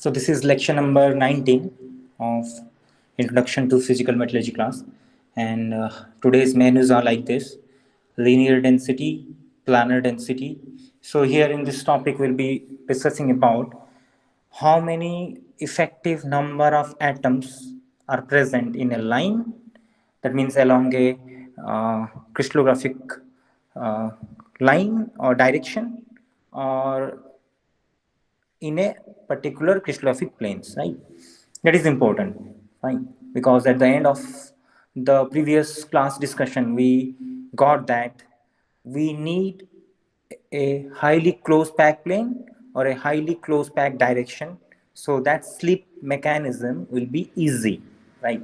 So this is lecture number 19 of Introduction to Physical Metallurgy class. And today's menus are like this: linear density, planar density. So here in this topic we'll be discussing about how many effective number of atoms are present in a line, that means along a crystallographic uh, line or direction, or in a particular crystallographic planes, right? That is important, right? Because at the end of the previous class discussion, we got that we need a highly close pack plane or a highly close pack direction, so that slip mechanism will be easy, right?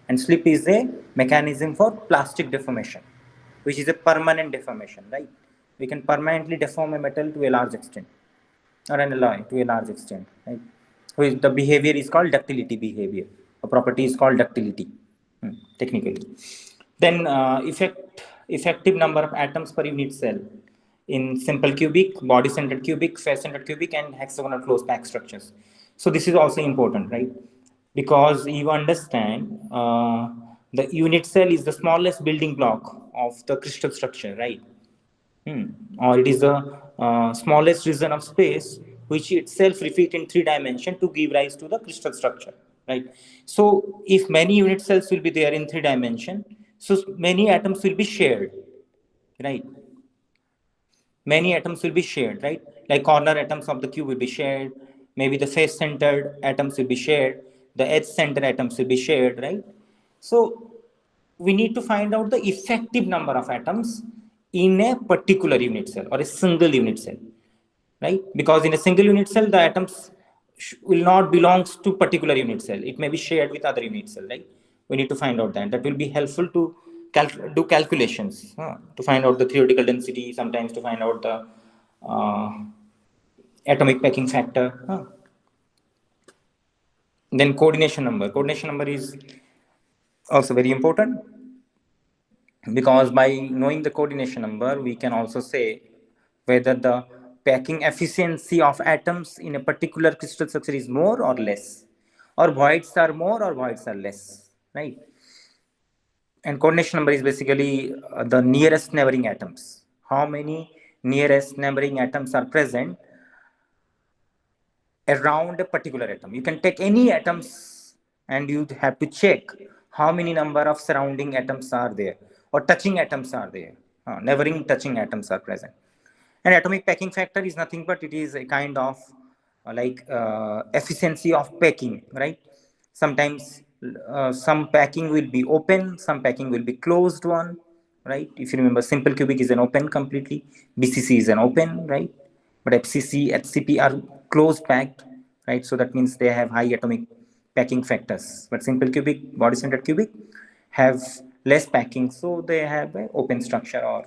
And slip is a mechanism for plastic deformation, which is a permanent deformation, right? We can permanently deform a metal to a large extent, or an alloy to a large extent, right? Which the behavior is called ductility behavior. A property is called ductility, technically. Then effective number of atoms per unit cell in simple cubic, body-centered cubic, face-centered cubic, and hexagonal close pack structures. So this is also important, right? Because you understand the unit cell is the smallest building block of the crystal structure, right? Hmm. Or it is the smallest region of space which itself repeat in three dimension to give rise to the crystal structure, right? So if many unit cells will be there in three dimension, so many atoms will be shared, right? Many atoms will be shared, right? Like corner atoms of the cube will be shared, maybe the face centered atoms will be shared, the edge center atoms will be shared, right? So we need to find out the effective number of atoms in a particular unit cell or a single unit cell, right? Because in a single unit cell the atoms will not belongs to particular unit cell, it may be shared with other unit cell, right? We need to find out that will be helpful to do calculations, to find out the theoretical density, sometimes to find out the uh, atomic packing factor, then coordination number is also very important, because by knowing the coordination number we can also say whether the packing efficiency of atoms in a particular crystal structure is more or less, or voids are more or voids are less, right? And coordination number is basically the nearest neighboring atoms, how many nearest neighboring atoms are present around a particular atom. You can take any atoms and you have to check how many number of surrounding atoms are there or touching atoms are there. Neighboring touching atoms are present. And atomic packing factor is nothing but it is a kind of efficiency of packing, right? Sometimes some packing will be open, some packing will be closed one, right? If you remember, simple cubic is an open completely, BCC is an open, right? But FCC, HCP are closed packed, right? So that means they have high atomic packing factors. But simple cubic, body-centered cubic have less packing, so they have an open structure, or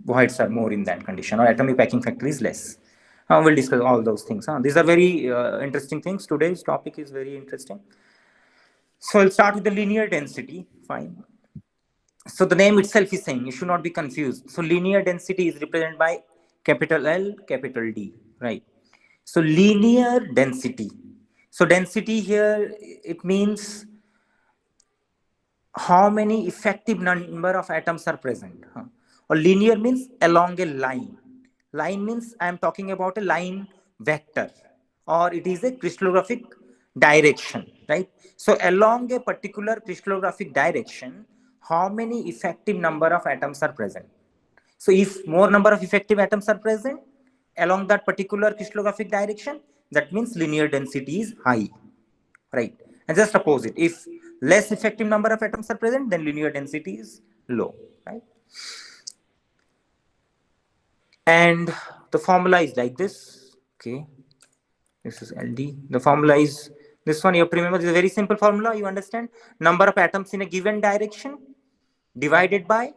voids are more in that condition, or atomic packing factor is less. We'll discuss all those things. These are very interesting things. Today's topic is very interesting. So I'll start with the linear density. Fine. So the name itself is saying, you should not be confused. So linear density is represented by capital L, capital D, right? So linear density. So density here, it means how many effective number of atoms are present. Or linear means along a line. Line means I am talking about a line vector, or it is a crystallographic direction, right? So along a particular crystallographic direction, how many effective number of atoms are present? So if more number of effective atoms are present along that particular crystallographic direction, that means linear density is high, right? And just opposite, if less effective number of atoms are present, then linear density is low, right? And the formula is like this, okay? This is LD. The formula is this one. You have to remember, this is a very simple formula. You understand? Number of atoms in a given direction divided by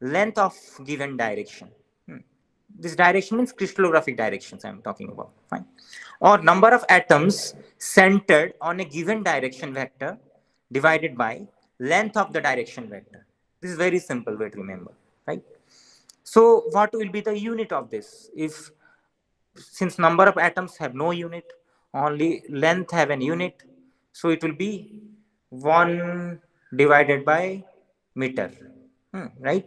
length of given direction. This direction means crystallographic directions I'm talking about. Fine. Or number of atoms centered on a given direction vector divided by length of the direction vector. This is very simple way to remember, right? So what will be the unit of this? If since number of atoms have no unit, only length have an unit, so it will be 1 divided by meter, right,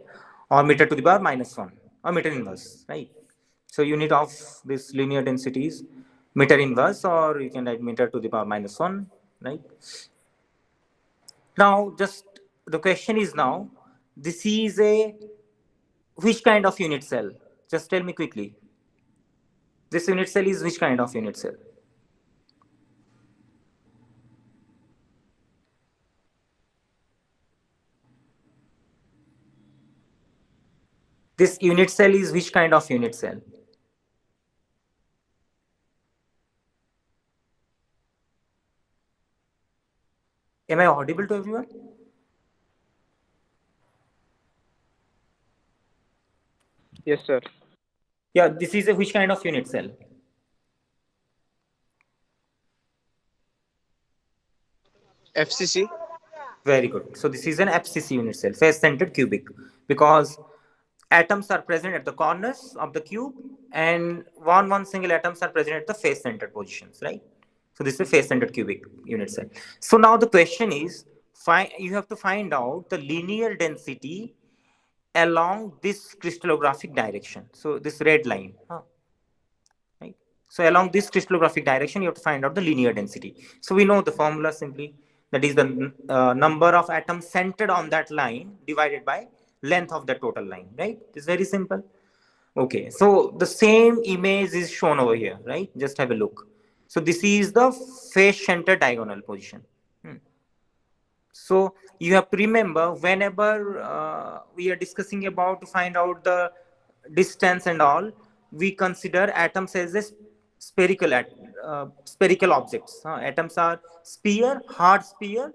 or meter to the power minus 1, or meter inverse, right. So unit of this linear density is meter inverse, or you can write meter to the power minus 1, right. Now just the question is, now this is a which kind of unit cell? Just tell me quickly. This unit cell is which kind of unit cell? This unit cell is which kind of unit cell? Am I audible to everyone? Yes, sir. Yeah, this is a which kind of unit cell? FCC. Very good. So this is an FCC unit cell, face-centered cubic, because atoms are present at the corners of the cube, and one single atoms are present at the face-centered positions, right? So this is a face-centered cubic unit cell. So now the question is, you have to find out the linear density along this crystallographic direction. So this red line, right? So along this crystallographic direction, you have to find out the linear density. So we know the formula simply, that is the number of atoms centered on that line divided by length of the total line, right? It's very simple. Okay, so the same image is shown over here, right? Just have a look. So this is the face center diagonal position. So you have to remember, whenever we are discussing about to find out the distance and all, we consider atoms as a spherical objects. Atoms are sphere, hard sphere,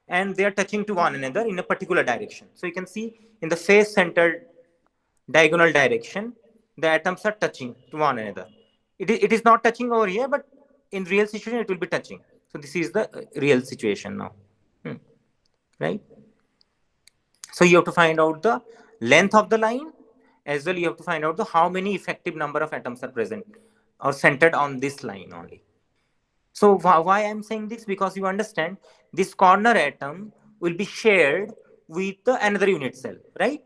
and they are touching to one another in a particular direction. So you can see in the face centered diagonal direction, the atoms are touching to one another. It is not touching over here, but in real situation it will be touching. So this is the real situation now. Right. So you have to find out the length of the line, as well you have to find out the how many effective number of atoms are present or centered on this line only. So why I'm saying this, because you understand this corner atom will be shared with another unit cell, right?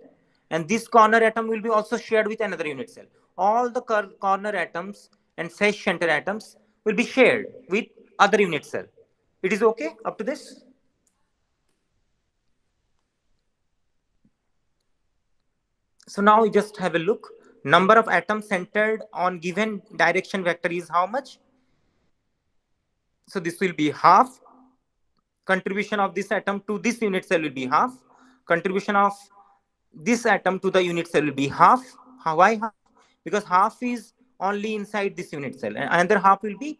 And this corner atom will be also shared with another unit cell. All the corner atoms and face center atoms will be shared with other unit cell. It is okay up to this? So now we just have a look. Number of atoms centered on given direction vector is how much? So this will be half. Contribution of this atom to this unit cell will be half. Contribution of this atom to the unit cell will be half. Why half? Because half is only inside this unit cell, and another half will be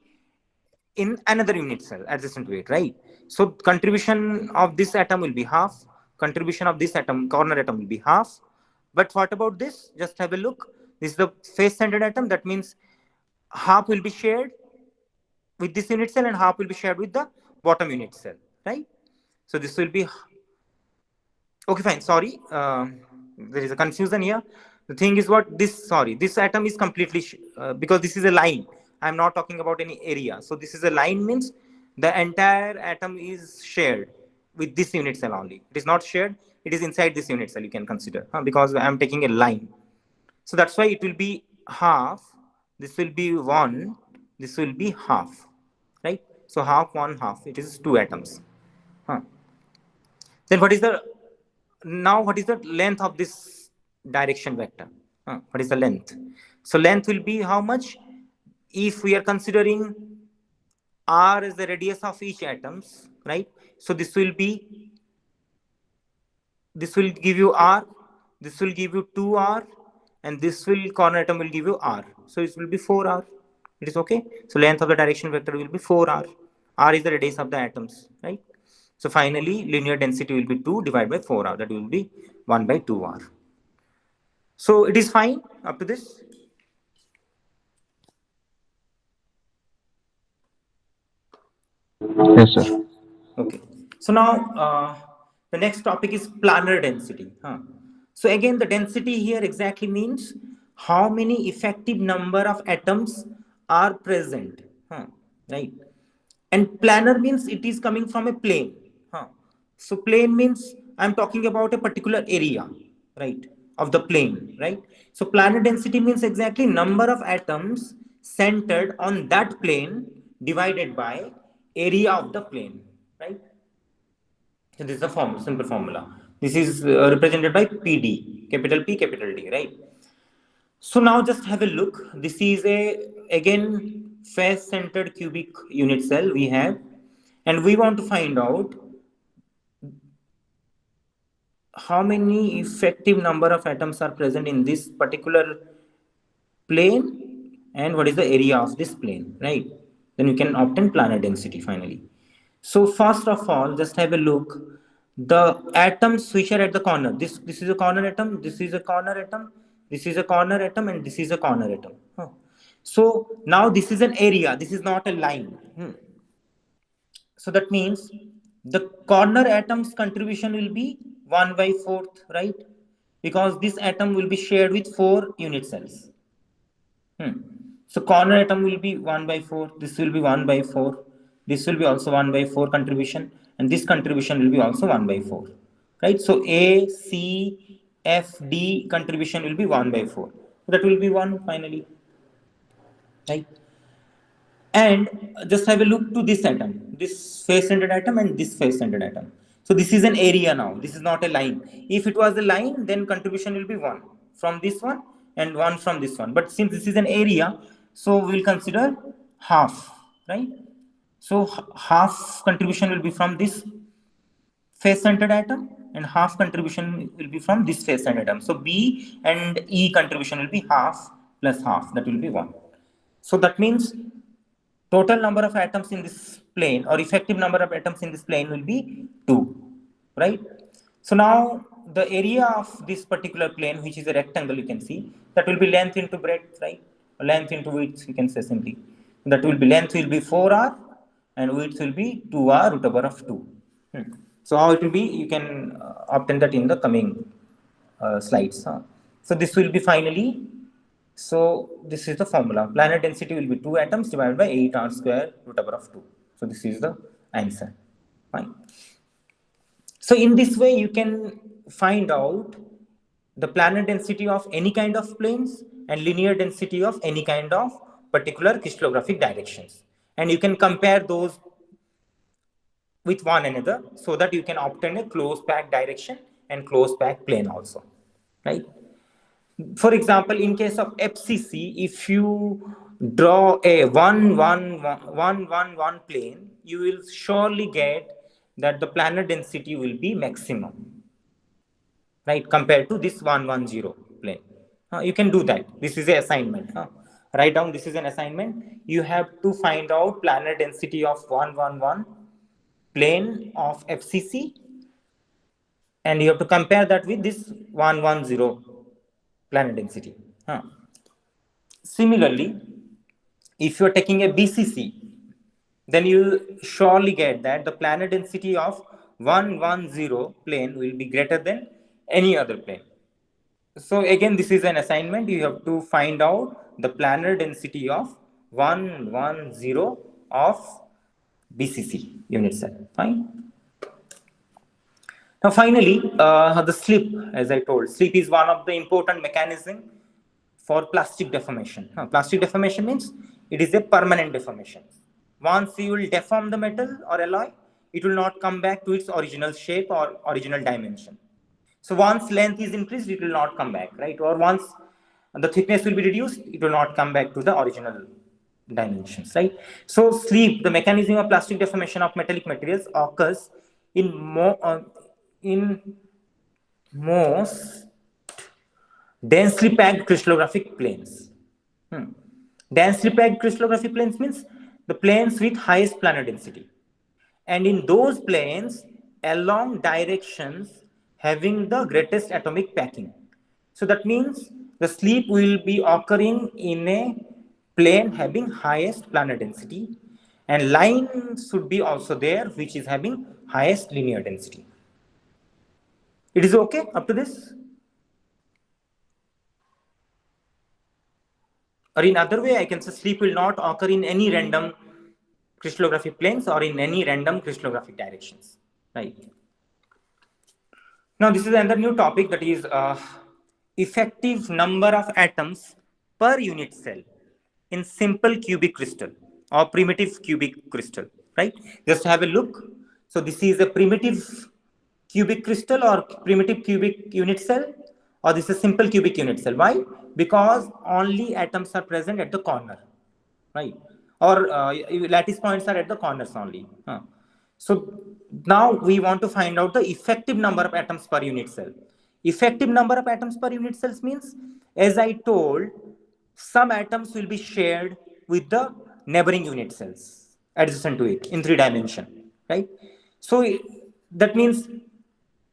in another unit cell adjacent to it, right? So contribution of this atom will be half. Contribution of this atom, corner atom, will be half. But what about this? Just have a look. This is the face-centered atom. That means half will be shared with this unit cell and half will be shared with the bottom unit cell, right? So this will be okay. Fine. Sorry, there is a confusion here. The thing is what this. Sorry, this atom is completely because this is a line. I am not talking about any area. So this is a line, means the entire atom is shared with this unit cell only. It is not shared. It is inside this unit cell. You can consider because I am taking a line. So that's why it will be half. This will be one. This will be half, right? So half, one, half. It is two atoms. Huh. Then what is the what is the length of this direction vector? What is the length? So length will be how much? If we are considering r as the radius of each atoms, right? So this will give you r, this will give you 2r, and this will corner atom will give you r. So it will be 4r. It is okay. So length of the direction vector will be 4r. R is the radius of the atoms, right? So finally, linear density will be 2 divided by 4r. That will be 1 by 2r. So it is fine up to this. Yes, sir. Okay. So now the next topic is planar density. So again, the density here exactly means how many effective number of atoms are present. right? And planar means it is coming from a plane. Huh. So plane means I'm talking about a particular area, right, of the plane, right? So planar density means exactly number of atoms centered on that plane divided by area of the plane, right? So this is a form, simple formula. This is represented by PD, capital P, capital D, right? So now just have a look. This is a again face-centered cubic unit cell we have, and we want to find out how many effective number of atoms are present in this particular plane and what is the area of this plane, right? Then we can obtain planar density finally. So first of all, just have a look. The atoms which are at the corner. This is a corner atom. This is a corner atom. This is a corner atom, and this is a corner atom. Huh. So now this is an area. This is not a line. So that means the corner atom's contribution will be 1 by 4th, right? Because this atom will be shared with 4 unit cells. So corner atom will be 1 by 4. This will be 1 by 4. This will be also 1 by 4 contribution. And this contribution will be also 1 by 4. Right? So A, C, F, D contribution will be 1 by 4. So that will be 1 finally. Right? And just have a look to this atom, this face-centered atom and this face-centered atom. So this is an area now. This is not a line. If it was a line, then contribution will be 1 from this one and 1 from this one. But since this is an area, so we'll consider half, right? So half contribution will be from this face-centered atom and half contribution will be from this face-centered atom. So B and E contribution will be half plus half. That will be 1. So that means total number of atoms in this plane or effective number of atoms in this plane will be 2, right? So now the area of this particular plane, which is a rectangle, you can see that will be length into breadth, right? Length into width, you can say simply. That will be length will be 4r and width will be 2r root over of 2. So how it will be, you can obtain that in the coming slides. Huh? So this will be finally, so this is the formula. Planar density will be 2 atoms divided by 8r square root over of 2. So this is the answer. Fine. So in this way, you can find out the planar density of any kind of planes and linear density of any kind of particular crystallographic directions. And you can compare those with one another so that you can obtain a closed pack direction and closed pack plane also, right? For example, in case of FCC, if you draw a 1 1 1 plane, you will surely get that the planar density will be maximum, right, compared to this 1 1 0 plane. You can do that. This is an assignment. Write down, this is an assignment. You have to find out planar density of 1 1 1 plane of FCC, and you have to compare that with this 1 1 0 planar density. Similarly, if you are taking a BCC, then you surely get that the planar density of 1 1 0 plane will be greater than any other plane. So again, this is an assignment. You have to find out the planar density of 1 1 0 of BCC unit cell. Fine. Now, finally, the slip, as I told, slip is one of the important mechanism for plastic deformation. Plastic deformation means it is a permanent deformation. Once you will deform the metal or alloy, it will not come back to its original shape or original dimension. So once length is increased, it will not come back, right? Or once the thickness will be reduced, it will not come back to the original dimensions, right? So sleep, the mechanism of plastic deformation of metallic materials occurs in in most densely packed crystallographic planes. Densely packed crystallographic planes means the planes with highest planar density. And in those planes, along directions having the greatest atomic packing. So that means the sleep will be occurring in a plane having highest planar density, and line should be also there which is having highest linear density. It is okay up to this? Or in other way, I can say sleep will not occur in any random crystallographic planes or in any random crystallographic directions, right? Now this is another new topic, that is effective number of atoms per unit cell in simple cubic crystal or primitive cubic crystal, right? Just have a look. So this is a primitive cubic crystal or primitive cubic unit cell, or this is a simple cubic unit cell. Why? Because only atoms are present at the corner, right? Or lattice points are at the corners only. So now we want to find out the effective number of atoms per unit cell. Effective number of atoms per unit cells means, as I told, some atoms will be shared with the neighboring unit cells adjacent to it in 3 dimension, right? So that means,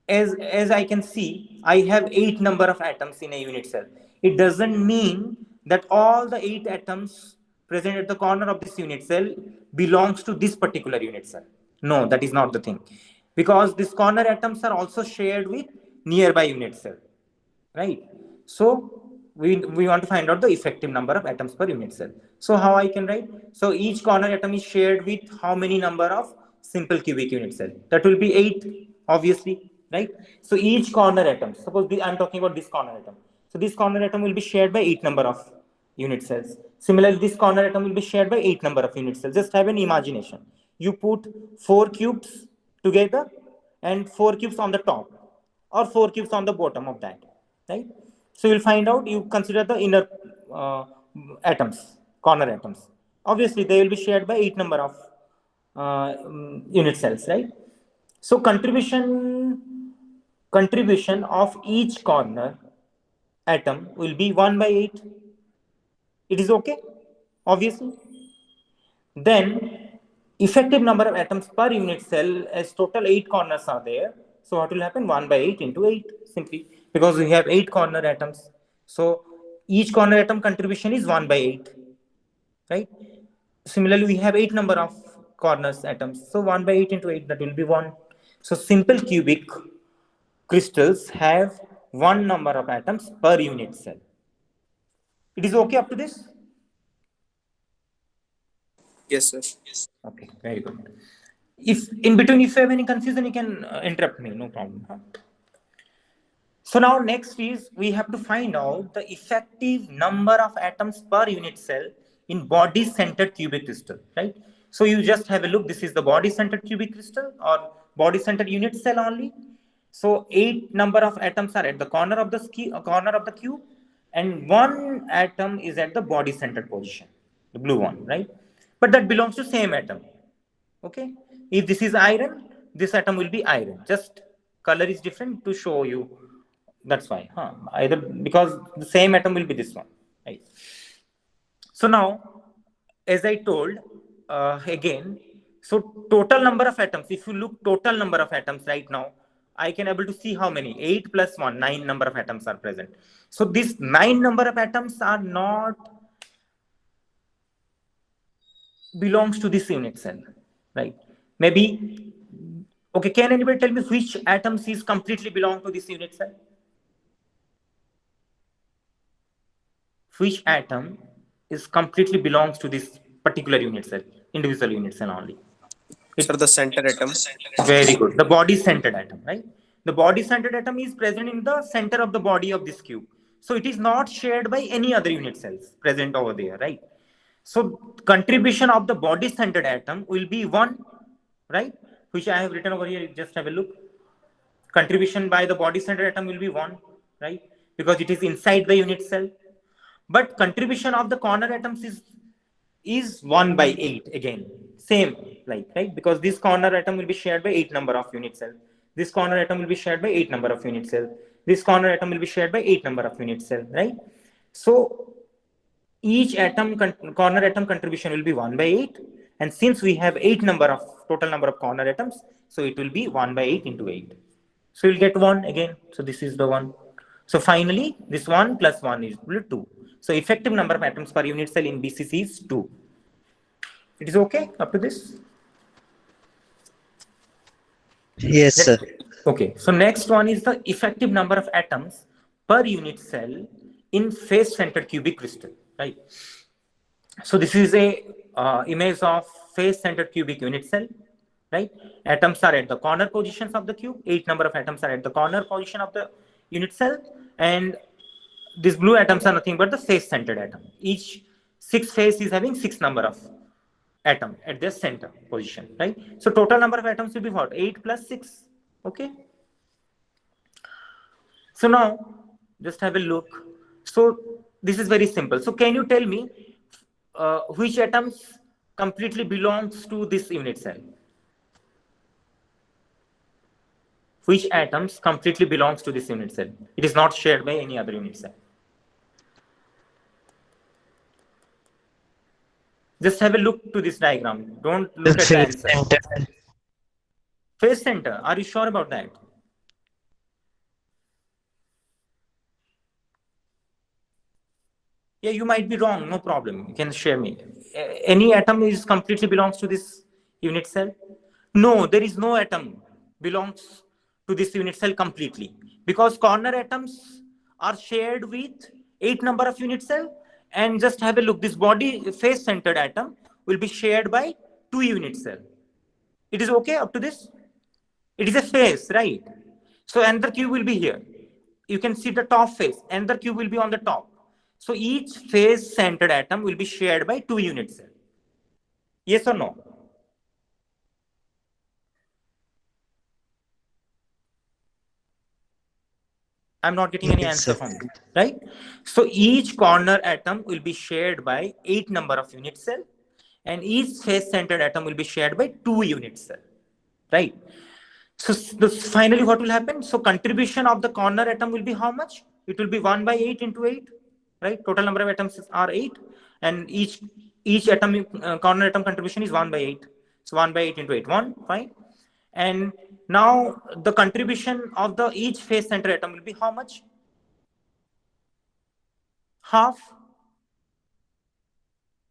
as I can see, I have 8 number of atoms in a unit cell. It doesn't mean that all the 8 atoms present at the corner of this unit cell belongs to this particular unit cell. No, that is not the thing. Because these corner atoms are also shared with nearby unit cell, right? So we want to find out the effective number of atoms per unit cell. So how I can write? So each corner atom is shared with how many number of simple cubic unit cell? That will be 8, obviously, right? So each corner atom, suppose I'm talking about this corner atom. So this corner atom will be shared by 8 number of unit cells. Similarly, this corner atom will be shared by 8 number of unit cells. Just have an imagination. You put 4 cubes together and 4 cubes on the top, or 4 cubes on the bottom of that, right? So you'll find out, you consider the inner atoms, corner atoms. Obviously, they will be shared by 8 number of unit cells, right? So contribution of each corner atom will be 1 by 8. It is okay, obviously. Then effective number of atoms per unit cell, as total 8 corners are there. So what will happen? 1 by 8 into 8, simply, because we have 8 corner atoms. So each corner atom contribution is 1 by 8, right? Similarly, we have 8 number of corners atoms. So 1 by 8 into 8, that will be 1. So simple cubic crystals have 1 number of atoms per unit cell. It is okay up to this? Yes, sir. Okay, very good. If in between, if you have any confusion, you can interrupt me, no problem. So now next is, we have to find out the effective number of atoms per unit cell in body-centered cubic crystal, right? So you just have a look. This is the body-centered cubic crystal or body-centered unit cell only. So 8 number of atoms are at the corner of the cube, and 1 atom is at the body-centered position, the blue one, right? But that belongs to same atom. Okay. If this is iron, this atom will be iron. Just color is different to show you. That's why. Either because the same atom will be this one. Right. So now, as I told again, so total number of atoms. If you look total number of atoms right now, I can able to see how many. 8 plus 1, 9 number of atoms are present. So these 9 number of atoms are not belongs to this unit cell, right? Maybe, okay, can anybody tell me which atoms is completely belong to this unit cell? Which atom is completely belongs to this particular unit cell, individual unit cell only? Sir, the center atom. Very good. The body-centered atom, right? The body-centered atom is present in the center of the body of this cube. So it is not shared by any other unit cells present over there, right? So contribution of the body-centered atom will be 1, right? Which I have written over here. Just have a look. Contribution by the body-centered atom will be 1, right? Because it is inside the unit cell. But contribution of the corner atoms is 1 by 8 again. Same, like, right? Because this corner atom will be shared by 8 number of unit cell. This corner atom will be shared by 8 number of unit cell. This corner atom will be shared by 8 number of unit cell, right? So each atom corner atom contribution will be 1 by 8, and since we have 8 number of total number of corner atoms, so it will be 1 by 8 into 8. So you'll get 1 again. So this is the 1. So finally, this 1 plus 1 is equal to 2. So effective number of atoms per unit cell in BCC is 2. It is okay up to this? Yes, sir. Okay. So next one is the effective number of atoms per unit cell in face-centered cubic crystal, right? So this is a image of face-centered cubic unit cell, right? Atoms are at the corner positions of the cube. 8 number of atoms are at the corner position of the unit cell, and these blue atoms are nothing but the face-centered atom. Each 6 face is having 6 number of atom at their center position, right? So total number of atoms will be what? 8 plus 6. Okay. So now just have a look. So this is very simple. So can you tell me which atoms completely belongs to this unit cell? Which atoms completely belongs to this unit cell? It is not shared by any other unit cell. Just have a look to this diagram. Don't look at the answer. Face center. Are you sure about that? Yeah, you might be wrong. No problem. You can share me. Any atom is completely belongs to this unit cell? No, there is no atom belongs to this unit cell completely, because corner atoms are shared with 8 number of unit cell. And just have a look. This body face centered atom will be shared by 2 unit cell. It is okay up to this? It is a face, right? So another cube will be here. You can see the top face. Another cube will be on the top. So each face-centered atom will be shared by 2 unit cells. Yes or no? I'm not getting any answer from you, right? So each corner atom will be shared by 8 number of unit cell, and each face-centered atom will be shared by 2 unit cell, right? So finally what will happen? So contribution of the corner atom will be how much? It will be 1 by 8 into 8, right? Total number of atoms are 8, and each atom corner atom contribution is 1 by 8. So 1 by 8 into 8, 1, fine. And now the contribution of the each face center atom will be how much? Half?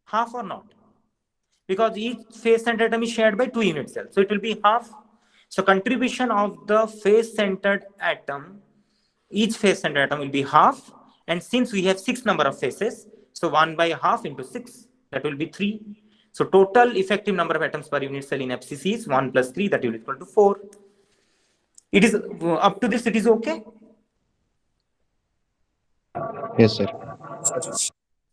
Half or not? Because each face center atom is shared by 2 unit cells. So it will be half. So contribution of the face centered atom, each face centered atom will be half. And since we have 6 number of faces, so 1 by half into 6, that will be 3. So total effective number of atoms per unit cell in FCC is 1 plus 3, that will equal to 4. It is up to this, it is okay? Yes, sir.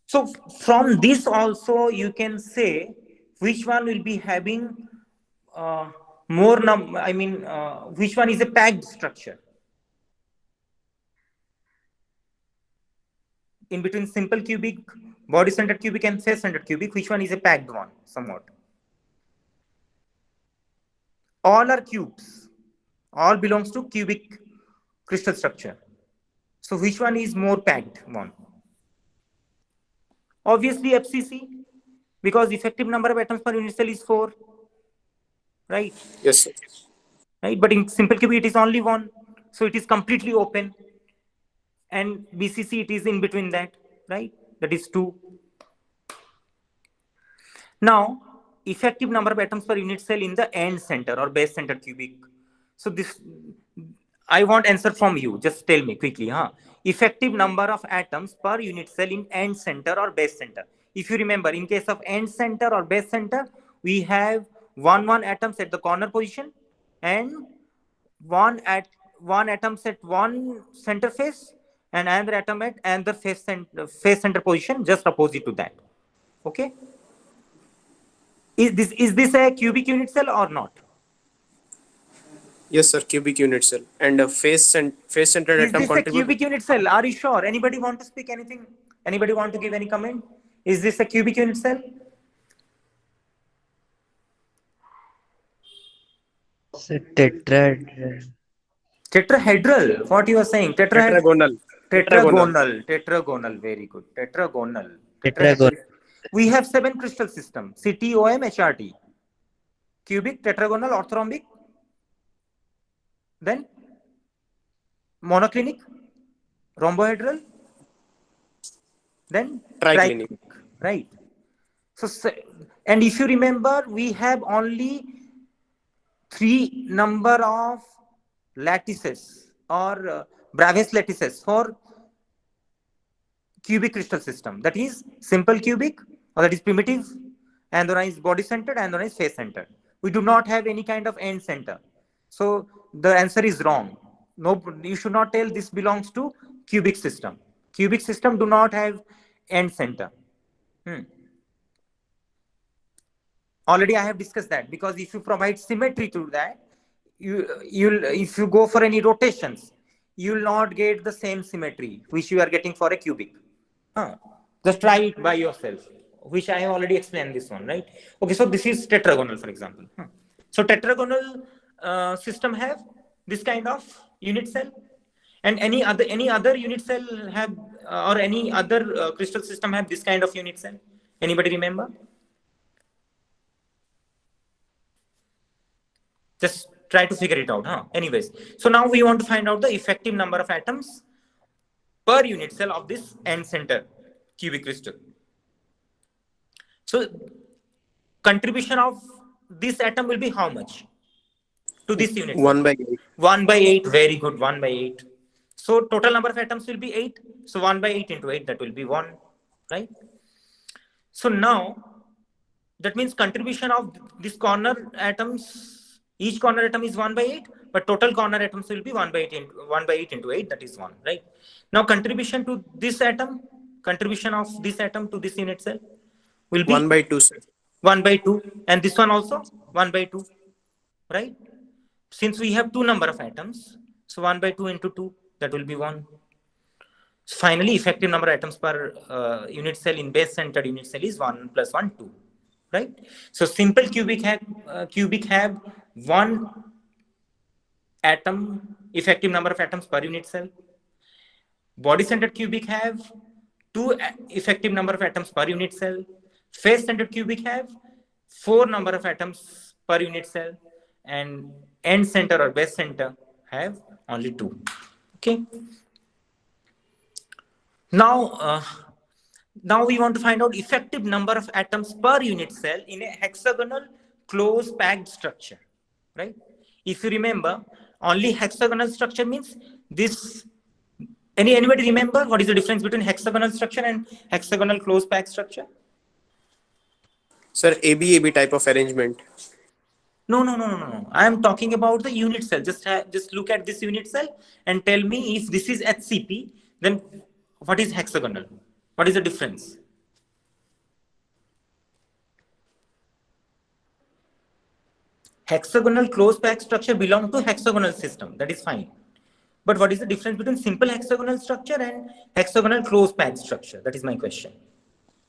So from this also you can say which one will be having more which one is a packed structure. In between simple cubic, body centered cubic and face centered cubic, which one is a packed one somewhat? All are cubes. All belongs to cubic crystal structure. So which one is more packed one? Obviously FCC, because effective number of atoms per unit cell is 4, right? Yes, sir. Right, but in simple cubic it is only 1, so it is completely open. And BCC it is in between that, right? That is 2. Now effective number of atoms per unit cell in the end center or base center cubic. So this I want answer from you. Just tell me quickly, huh? Effective number of atoms per unit cell in end center or base center. If you remember, in case of end center or base center, we have 1 atoms at the corner position and one atoms at one center face and another atom at another face center position, just opposite to that. Okay. Is this a cubic unit cell or not? Yes, sir. Cubic unit cell and a face centered Is atom this a contribute. cubic unit cell? Are you sure? Anybody want to speak anything? Anybody want to give any comment? Is this a cubic unit cell? Tetrahedral. What you are saying? Tetragonal. Tetragonal. Very good. Tetragonal. Tetragonal. We have 7 crystal systems: CT, OM, HRT. Cubic, tetragonal, orthorhombic. Then monoclinic, rhombohedral. Then Triclinic. Right. So, and if you remember, we have only 3 number of lattices or Bravais lattices for cubic crystal system. That is simple cubic, or that is primitive, and the one is body centered, and the one is face centered. We do not have any kind of end center. So the answer is wrong. No, you should not tell this belongs to cubic system. Cubic system do not have end center. Already I have discussed that, because if you provide symmetry to that, you'll if you go for any rotations, you will not get the same symmetry which you are getting for a cubic. Just try it by yourself, which I have already explained this one, right? Okay, so this is tetragonal, for example. So tetragonal system have this kind of unit cell, and any other unit cell have or any other crystal system have this kind of unit cell. Anybody remember? Just try to figure it out. Anyways, so now we want to find out the effective number of atoms per unit cell of this end center cubic crystal. So contribution of this atom will be how much to this unit cell? 1 by 8. 1 by 8. Very good. 1 by 8. So total number of atoms will be 8. So 1 by 8 into 8, that will be 1, right? So now that means contribution of this corner atoms, each corner atom is 1 by 8, but total corner atoms will be 1 by 8 into 8, that is 1, right? Now contribution to this atom, contribution of this atom to this unit cell will be 1 by 2, sir. 1 by 2, and this one also 1 by 2, right? Since we have two number of atoms, so 1 by 2 into 2, that will be 1. So finally, effective number of atoms per unit cell in base centered unit cell is 1 plus 1, 2, right? So simple cubic have 1 atom, effective number of atoms per unit cell. Body centered cubic have 2 effective number of atoms per unit cell. Face centered cubic have 4 number of atoms per unit cell, and end center or base center have only 2. Okay. Now, now we want to find out effective number of atoms per unit cell in a hexagonal close packed structure, right? If you remember, only hexagonal structure means this. Anybody remember what is the difference between hexagonal structure and hexagonal close packed structure? Sir, AB type of arrangement. No. I am talking about the unit cell. Just look at this unit cell and tell me if this is HCP, then what is hexagonal? What is the difference? Hexagonal close packed structure belong to hexagonal system. That is fine. But what is the difference between simple hexagonal structure and hexagonal close packed structure? That is my question.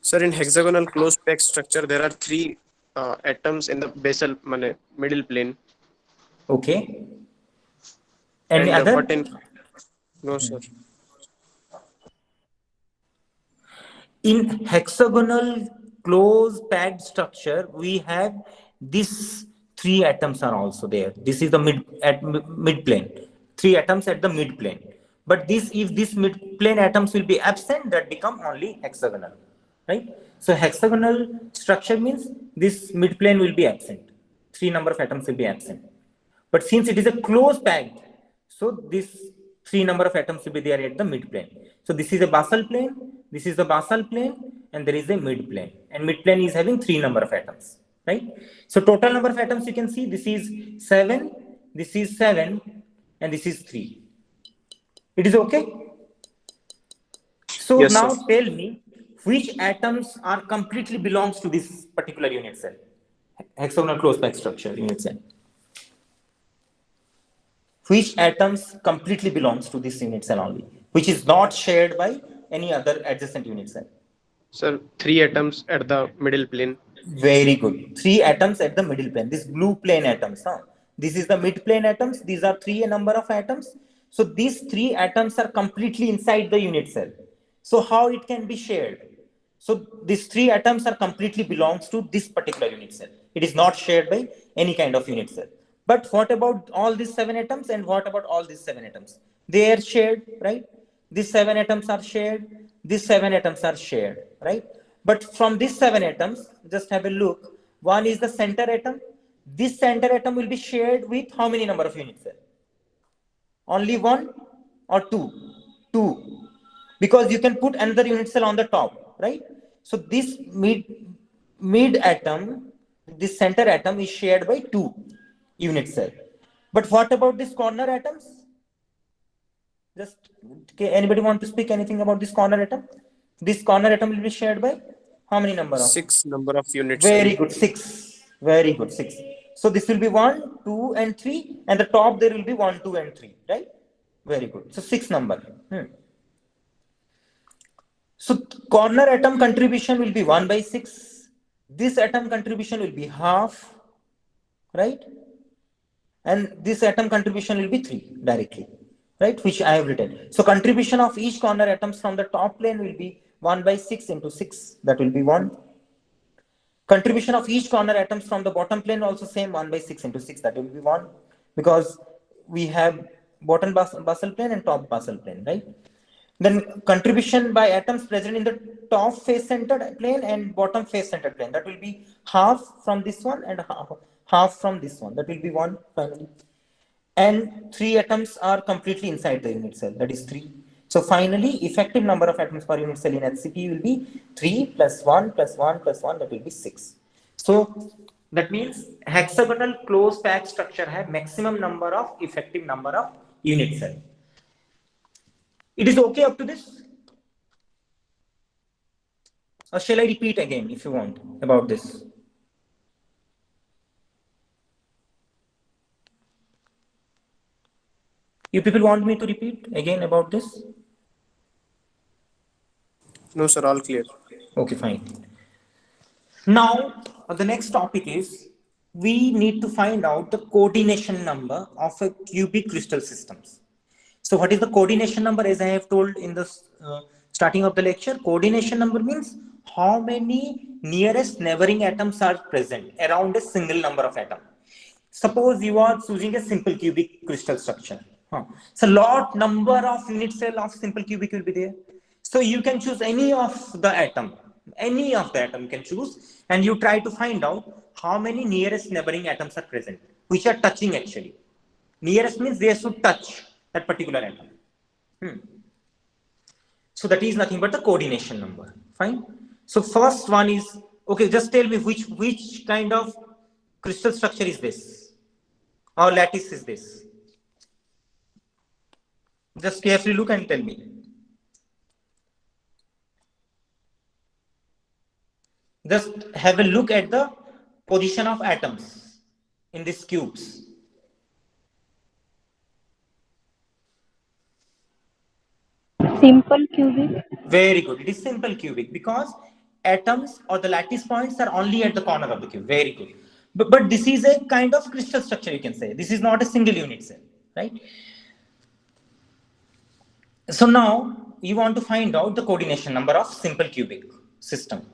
Sir, in hexagonal close packed structure, there are 3 atoms in the basal middle plane. Okay. Any And other? but in no, sir. In hexagonal close packed structure, we have these 3 atoms are also there. This is the mid plane. 3 atoms at the mid plane. But if this mid plane atoms will be absent, that become only hexagonal, right? So hexagonal structure means this mid plane will be absent. 3 number of atoms will be absent. But since it is a close packed, so this 3 number of atoms will be there at the mid plane. So this is a basal plane, this is the basal plane, and there is a mid plane. And mid plane is having 3 number of atoms, right? So total number of atoms you can see, this is 7, this is 7, and this is 3. It is okay? So Yes, now sir. tell me which atoms are completely belongs to this particular unit cell, hexagonal close packed structure unit cell. Which atoms completely belongs to this unit cell only, which is not shared by any other adjacent unit cell? Sir, 3 atoms at the middle plane. Very good. 3 atoms at the middle plane. This blue plane atoms. This is the mid plane atoms. These are 3 number of atoms. So these 3 atoms are completely inside the unit cell. So how it can be shared? So these 3 atoms are completely belongs to this particular unit cell. It is not shared by any kind of unit cell. But what about all these 7 atoms, and what about all these 7 atoms? They are shared, right? These 7 atoms are shared. These 7 atoms are shared, right? But from these 7 atoms, just have a look. One is the center atom. This center atom will be shared with how many number of unit cells? Only 1 or 2? 2. Because you can put another unit cell on the top, right? So this mid atom, this center atom is shared by 2 unit cell. But what about these corner atoms? Just okay, anybody want to speak anything about this corner atom? This corner atom will be shared by how many number of? 6 number of unit cell. Very good, 6. Very good, 6. So this will be 1, 2, and 3, and the top there will be 1, 2, and 3, right? Very good. So 6 number. So corner atom contribution will be 1 by 6. This atom contribution will be half, right? And this atom contribution will be 3 directly, right? Which I have written. So contribution of each corner atoms from the top plane will be 1 by 6 into 6. That will be 1. Contribution of each corner atoms from the bottom plane also same, 1 by 6 into 6. That will be 1. Because we have bottom basal plane and top basal plane, right? Then contribution by atoms present in the top face centered plane and bottom face centered plane. That will be half from this one and half from this one. That will be 1 finally. And 3 atoms are completely inside the unit cell. That is 3. So finally, effective number of atoms per unit cell in HCP will be 3 plus 1 plus 1 plus 1. That will be 6. So that means hexagonal close packed structure have maximum number of effective number of unit cell. It is okay up to this? Or shall I repeat again if you want about this? You people want me to repeat again about this? No, sir, all clear. Okay, fine. Now, the next topic is we need to find out the coordination number of a cubic crystal systems. So what is the coordination number? As I have told in the starting of the lecture, coordination number means how many nearest neighboring atoms are present around a single number of atoms. Suppose you are choosing a simple cubic crystal structure. So lot number of unit cell of simple cubic will be there. So you can choose any of the atom you can choose, and you try to find out how many nearest neighboring atoms are present, which are touching actually. Nearest means they should touch that particular atom. So that is nothing but the coordination number. Fine. So first one is, okay, just tell me which kind of crystal structure is this? Or lattice is this? Just carefully look and tell me. Just have a look at the position of atoms in these cubes. Simple cubic. Very good. It is simple cubic because atoms or the lattice points are only at the corner of the cube. Very good. But this is a kind of crystal structure, you can say. This is not a single unit cell, right? So now you want to find out the coordination number of simple cubic system.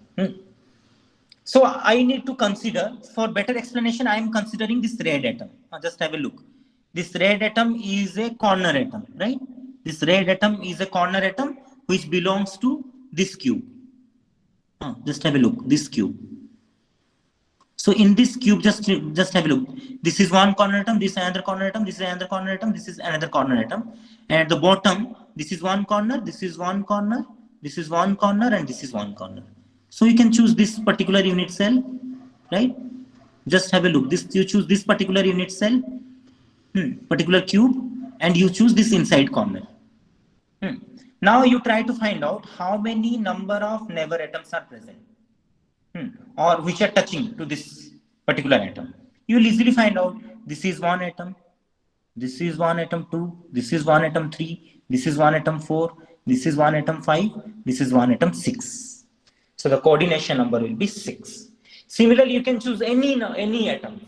So I need to consider, for better explanation, I am considering this red atom. Just have a look. This red atom is a corner atom, right? This red atom is a corner atom which belongs to this cube. Just have a look, this cube. So in this cube, just have a look. This is one corner atom, this is another corner atom, this is another corner atom, this is another corner atom. And at the bottom, this is one corner, this is one corner, this is one corner, and this is one corner. So you can choose this particular unit cell, right? Just have a look. You choose this particular unit cell, particular cube, and you choose this inside corner. Now you try to find out how many number of neighbor atoms are present, or which are touching to this particular atom. You will easily find out this is one atom, this is one atom 2, this is one atom 3, this is one atom 4, this is one atom 5, this is one atom 6. So the coordination number will be 6. Similarly, you can choose any atom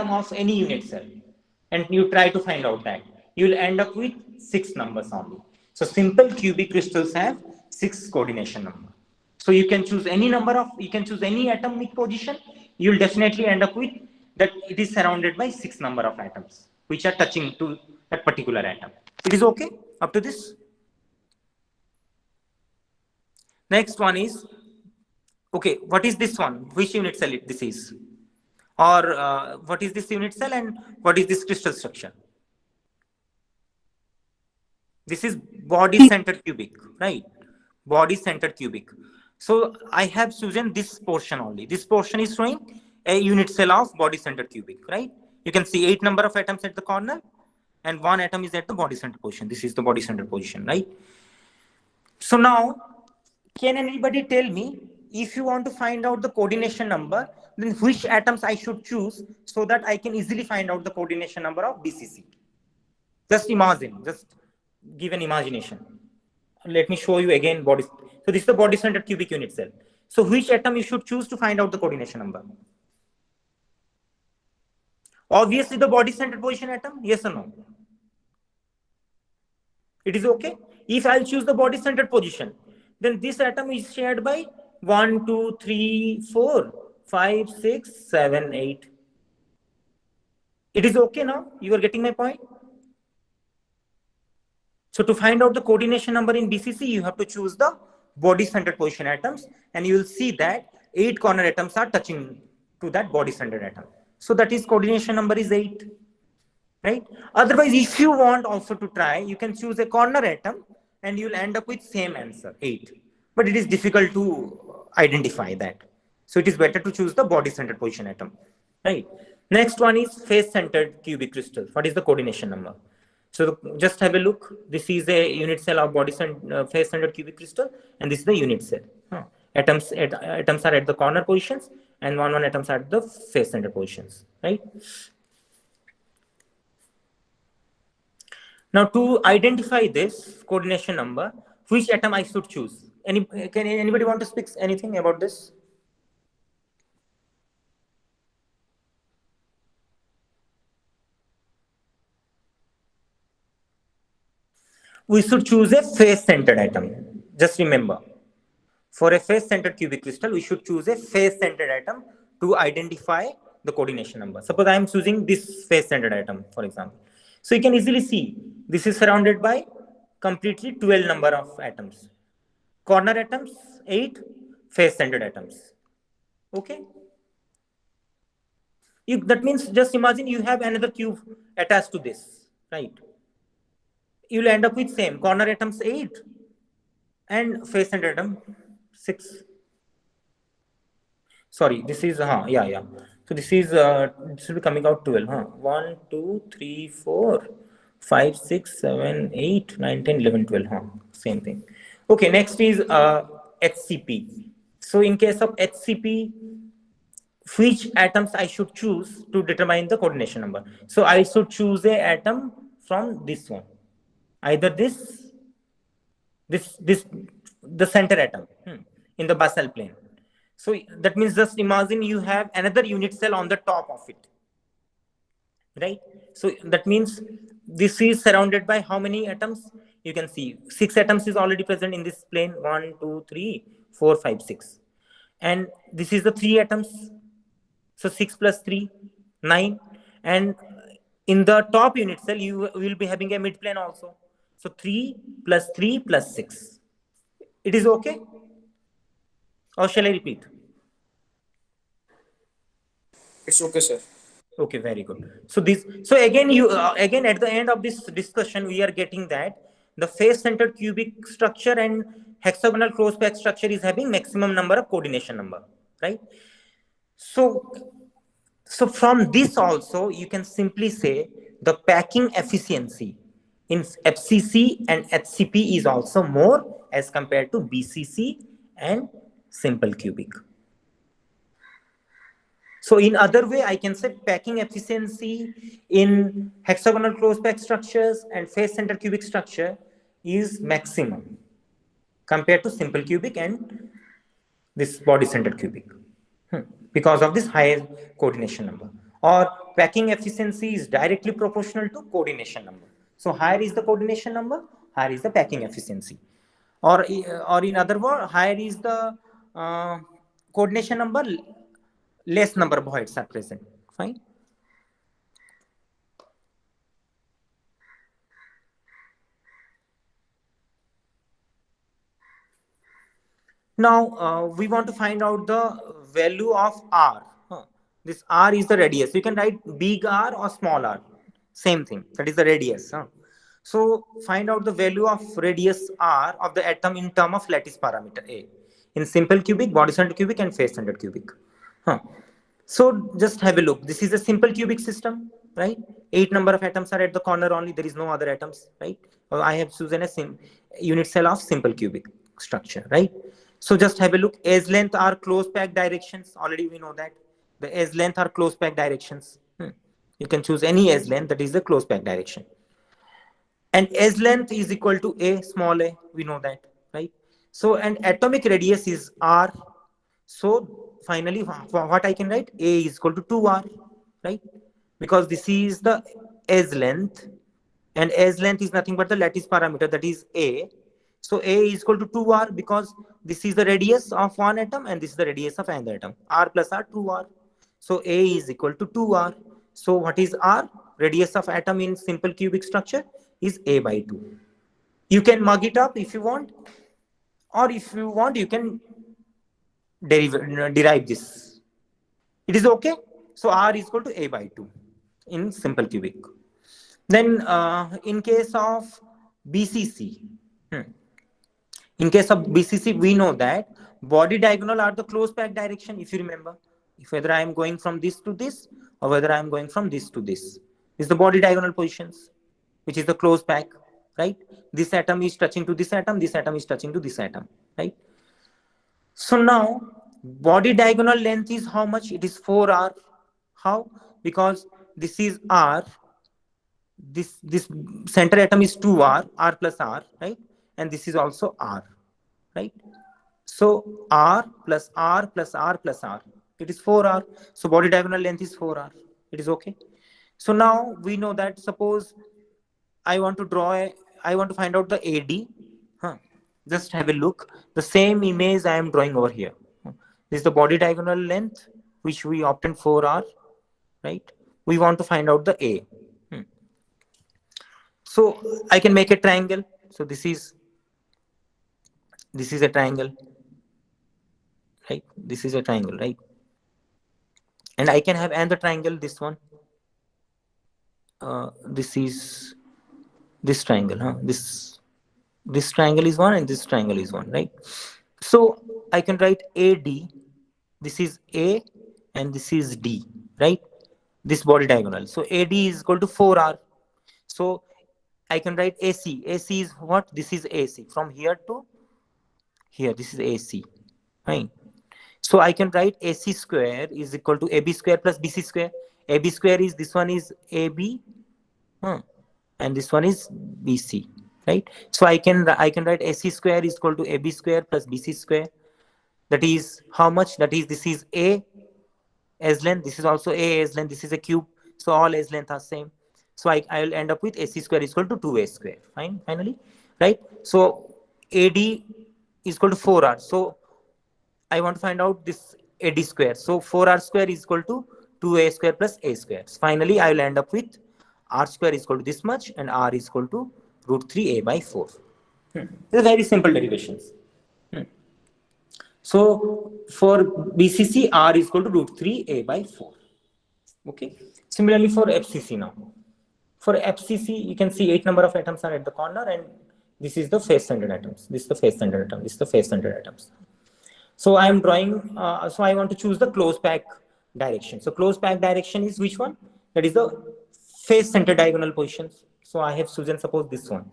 of any unit cell, and you try to find out that. You will end up with 6 numbers only. So simple cubic crystals have 6 coordination number. So you can choose any atomic position. You will definitely end up with that it is surrounded by 6 number of atoms which are touching to that particular atom. It is okay up to this? Next one is, okay, what is this one? Which unit cell this is? Or what is this unit cell and what is this crystal structure? This is body centered cubic, right? Body centered cubic. So I have chosen this portion only. This portion is showing a unit cell of body center cubic, right? You can see 8 number of atoms at the corner and 1 atom is at the body center position. This is the body center position, right? So now, can anybody tell me, if you want to find out the coordination number, then which atoms I should choose so that I can easily find out the coordination number of BCC? Just imagine, just give an imagination. Let me show you again body. So this is the body center cubic unit cell. So which atom you should choose to find out the coordination number? Obviously the body center position atom, yes or no? It is okay. If I'll choose the body center position, then this atom is shared by 1, 2, 3, 4, 5, 6, 7, 8. It is okay now? You are getting my point? So to find out the coordination number in BCC, you have to choose the body centered position atoms, and you will see that 8 corner atoms are touching to that body centered atom. So that is coordination number is 8, right? Otherwise, if you want also to try, you can choose a corner atom and you'll end up with same answer, 8. But it is difficult to identify that. So it is better to choose the body centered position atom, right? Next one is face centered cubic crystal. What is the coordination number? So just have a look. This is a unit cell of face centered cubic crystal, and this is the unit cell. Atoms are at the corner positions, and one atoms are at the face centered positions, right? Now to identify this coordination number, which atom I should choose? Can anybody want to speak anything about this? We should choose a face-centered atom. Just remember, for a face-centered cubic crystal, we should choose a face-centered atom to identify the coordination number. Suppose I am choosing this face-centered atom, for example. So you can easily see this is surrounded by completely 12 number of atoms. Corner atoms, 8, face-centered atoms. Okay? That means just imagine you have another cube attached to this, right? You'll end up with same corner atoms 8 and face center atom 6. Sorry, this is yeah. So this is this will be coming out 12. 1, 2, 3, 4, 5, 6, 7, 8, 9, 10, 11, 12. Same thing. Okay, next is HCP. So in case of HCP, which atoms I should choose to determine the coordination number? So I should choose a atom from this one. Either this, the center atom in the basal plane. So that means just imagine you have another unit cell on the top of it, right? So that means this is surrounded by how many atoms? You can see 6 atoms is already present in this plane. 1, 2, 3, 4, 5, 6. And this is the 3 atoms. So 6 plus 3, 9. And in the top unit cell, you will be having a mid plane also. So 3 plus 3 plus 6. It is okay? Or shall I repeat? It's okay, sir. Okay, very good. So again, again at the end of this discussion, we are getting that the face-centered cubic structure and hexagonal close-packed structure is having maximum number of coordination number, right? So from this also, you can simply say the packing efficiency in FCC and HCP is also more as compared to BCC and simple cubic. So in other way, I can say packing efficiency in hexagonal close-packed structures and face-centered cubic structure is maximum compared to simple cubic and this body-centered cubic because of this higher coordination number. Or packing efficiency is directly proportional to coordination number. So higher is the coordination number, higher is the packing efficiency. Or in other words, higher is the coordination number, less number of voids are present. Fine. Now we want to find out the value of R. This R is the radius. You can write big R or small r. Same thing. That is the radius. So find out the value of radius R of the atom in term of lattice parameter A. in simple cubic, body centered cubic, and face centered cubic. Huh. So just have a look. This is a simple cubic system, right? 8 number of atoms are at the corner only. There is no other atoms, right? I have chosen a unit cell of simple cubic structure, right? So just have a look. Edge length are close packed directions. Already we know that the edge length are close packed directions. You can choose any edge length, that is the close packed direction. And edge length is equal to a, small a, we know that, right? So and atomic radius is r. So finally what I can write, a is equal to 2r, right? Because this is the edge length, and edge length is nothing but the lattice parameter, that is a. So a is equal to 2r because this is the radius of one atom and this is the radius of another atom. R plus r, 2r. So a is equal to 2r. So what is r? Radius of atom in simple cubic structure is a by 2. You can mug it up if you want, or if you want you can derive this. It is okay. So r is equal to a by 2 in simple cubic. Then in case of BCC, in case of BCC, we know that body diagonal are the close packed direction. If you remember, if whether I am going from this to this or whether I am going from this to this is the body diagonal positions, which is the close pack, right? This atom is touching to this atom is touching to this atom, right? So now body diagonal length is how much? It is 4r. How? Because this is r, this center atom is 2r, r plus r, right? And this is also r, right? So r plus r plus r plus r, it is 4r. So body diagonal length is 4r. It is okay. So now we know that suppose I want to find out the AD. Just have a look. The same image I am drawing over here. This is the body diagonal length, which we obtained 4r, right? We want to find out the A. So I can make a triangle. So this is a triangle, right? This is a triangle, right? And I can have another triangle, this one. This is this triangle, this triangle is one and this triangle is one, right? So I can write AD. This is A and this is D, right? This body diagonal. So AD is equal to 4r. So I can write AC. AC is what? This is AC. From here to here, this is AC, right? So I can write AC square is equal to AB square plus BC square. AB square is, this one is AB, and this one is BC, right? So I can write AC square is equal to AB square plus BC square. That is how much? That is, this is A edge length, this is also A edge length, this is a cube. So all edge length are same. So I will end up with AC square is equal to 2A square. Fine, finally, right? So AD is equal to 4R. So I want to find out this AD square. So 4R square is equal to 2A square plus A square. So finally, I will end up with R square is equal to this much and R is equal to root 3A by 4. These are very simple derivations. So for BCC, R is equal to root 3A by 4. Okay. Similarly for FCC now. For FCC, you can see 8 number of atoms are at the corner, and this is the face-centered atoms. This is the face-centered atom. This is the face-centered atoms. So I am drawing, so I want to choose the close pack direction. So close pack direction is which one? That is the face-centered diagonal positions. So I have chosen, suppose this one,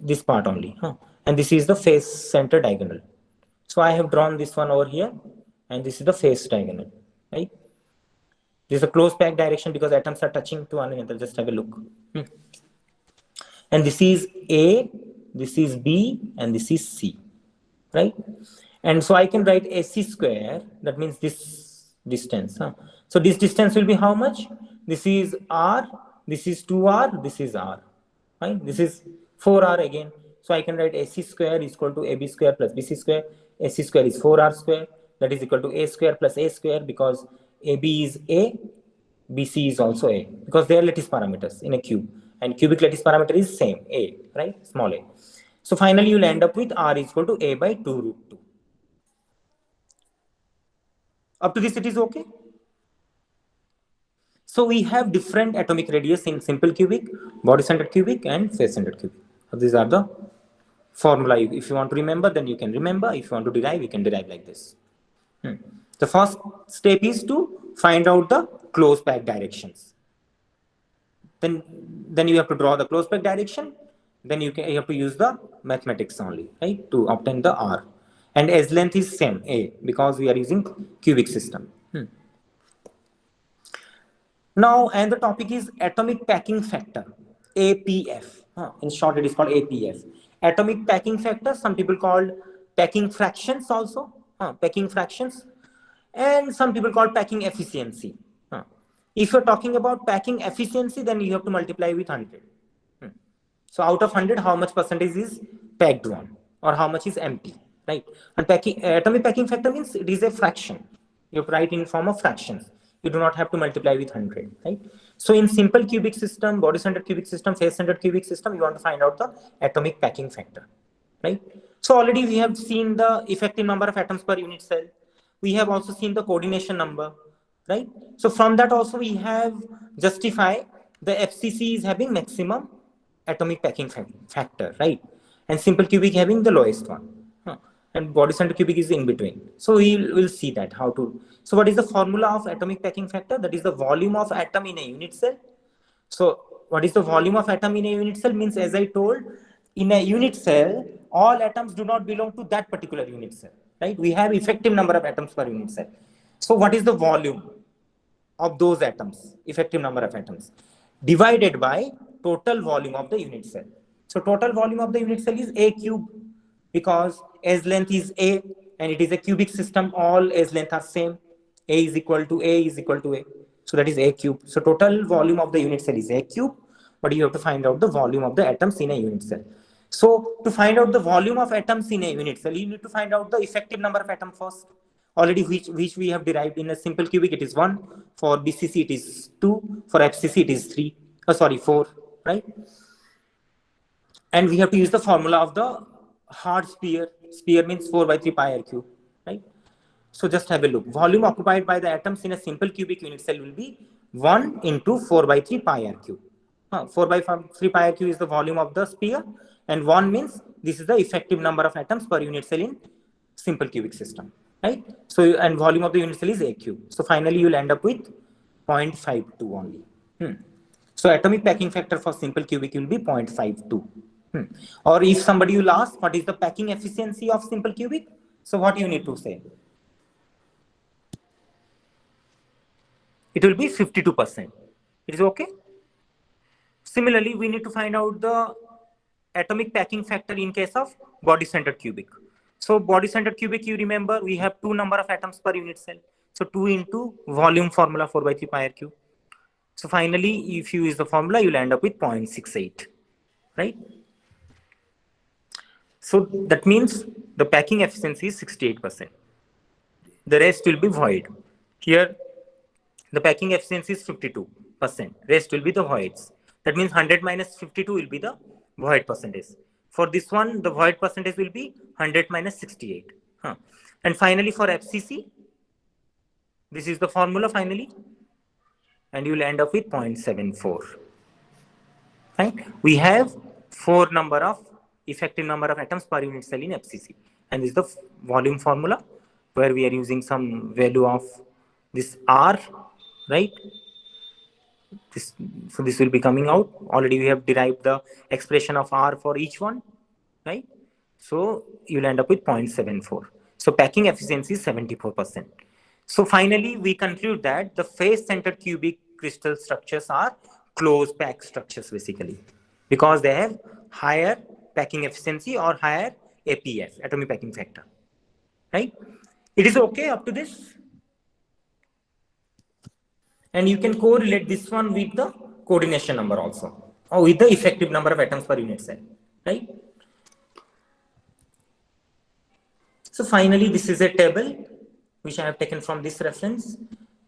this part only. And this is the face-centered diagonal. So I have drawn this one over here, and this is the face diagonal, right? This is a close pack direction because atoms are touching to one another. Just have a look. And this is A, this is B, and this is C, right? And so I can write AC square. That means this distance. So this distance will be how much? This is R, this is 2R, this is R, right? This is 4R again. So I can write AC square is equal to AB square plus BC square. AC square is 4R square. That is equal to A square plus A square, because AB is A, BC is also A, because they are lattice parameters in a cube, and cubic lattice parameter is same, A, right? Small a. So finally you will end up with R is equal to A by 2 root 2. Up to this it is okay. So we have different atomic radius in simple cubic, body centered cubic, and face centered cubic. So these are the formula. If you want to remember, then you can remember. If you want to derive, you can derive like this. The first step is to find out the close pack directions. Then you have to draw the close pack direction. Then you have to use the mathematics only, right, to obtain the R. And as length is same, A, because we are using cubic system. Now, and the topic is atomic packing factor, APF. In short, it is called APF. Atomic packing factor, some people call packing fractions also, packing fractions, and some people call packing efficiency. If you're talking about packing efficiency, then you have to multiply with 100. So out of 100, how much percentage is packed one, or how much is empty, right? And atomic packing factor means it is a fraction. You have to write in form of fractions. You do not have to multiply with 100, right? So in simple cubic system, body-centered cubic system, face-centered cubic system, you want to find out the atomic packing factor, right? So already we have seen the effective number of atoms per unit cell. We have also seen the coordination number, right? So from that also we have justify the FCC is having maximum atomic packing factor, right? And simple cubic having the lowest one. And body-centered cubic is in between. So we will see that how to. So what is the formula of atomic packing factor? That is the volume of atom in a unit cell. So what is the volume of atom in a unit cell? Means, as I told, in a unit cell, all atoms do not belong to that particular unit cell, right? We have effective number of atoms per unit cell. So what is the volume of those atoms, effective number of atoms, divided by total volume of the unit cell. So total volume of the unit cell is A cube, because as length is A and it is a cubic system, all as length are same. A is equal to A is equal to A. So that is A cube. So total volume of the unit cell is A cube, but you have to find out the volume of the atoms in a unit cell. So to find out the volume of atoms in a unit cell, you need to find out the effective number of atoms first. Already which we have derived in a simple cubic, it is 1. For BCC, it is 2. For FCC, it is 3. 4, right? And we have to use the formula of the hard sphere. Sphere means 4 by 3 pi r cube, right? So just have a look. Volume occupied by the atoms in a simple cubic unit cell will be 1 into 4 by 3 pi r cube. 4 by 3 pi r cube is the volume of the sphere, and 1 means this is the effective number of atoms per unit cell in simple cubic system, right? So, and volume of the unit cell is A cube. So finally you will end up with 0.52 only. So atomic packing factor for simple cubic will be 0.52. Or if somebody will ask, what is the packing efficiency of simple cubic? So what you need to say? It will be 52%. It is okay? Similarly, we need to find out the atomic packing factor in case of body-centered cubic. So body-centered cubic, you remember, we have 2 number of atoms per unit cell. So 2 into volume formula 4 by 3 pi r cube. So finally, if you use the formula, you'll end up with 0.68, right? So that means the packing efficiency is 68%. The rest will be void. Here, the packing efficiency is 52%. Rest will be the voids. That means 100 minus 52 will be the void percentage. For this one, the void percentage will be 100 minus 68. And finally, for FCC, this is the formula finally. And you will end up with 0.74. Right? We have 4 number of effective number of atoms per unit cell in FCC. And this is the volume formula where we are using some value of this R, right? So this will be coming out. Already we have derived the expression of R for each one, right? So you'll end up with 0.74. So packing efficiency is 74%. So finally, we conclude that the face-centered cubic crystal structures are closed pack structures basically, because they have higher packing efficiency or higher APF, atomic packing factor, right? It is okay up to this. And you can correlate this one with the coordination number also, or with the effective number of atoms per unit cell, right? So finally, this is a table which I have taken from this reference,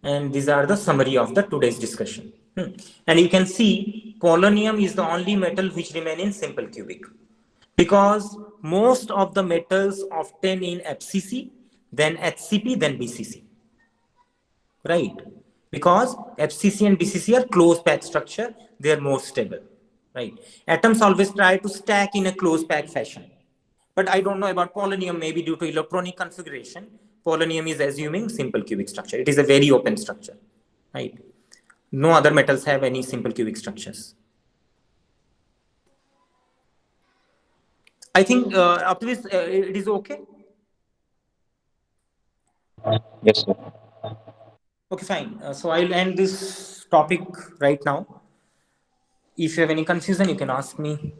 and these are the summary of the today's discussion. And you can see polonium is the only metal which remain in simple cubic, because most of the metals obtain in FCC, then HCP, then BCC, right? Because FCC and BCC are closed pack structure, they are more stable, right? Atoms always try to stack in a closed pack fashion, But I don't know about polonium, maybe due to electronic configuration. Polonium is assuming simple cubic structure. It is a very open structure, right? No other metals have any simple cubic structures. I think up to this, it is okay. Yes, sir. Okay, fine. So I'll end this topic right now. If you have any confusion, you can ask me.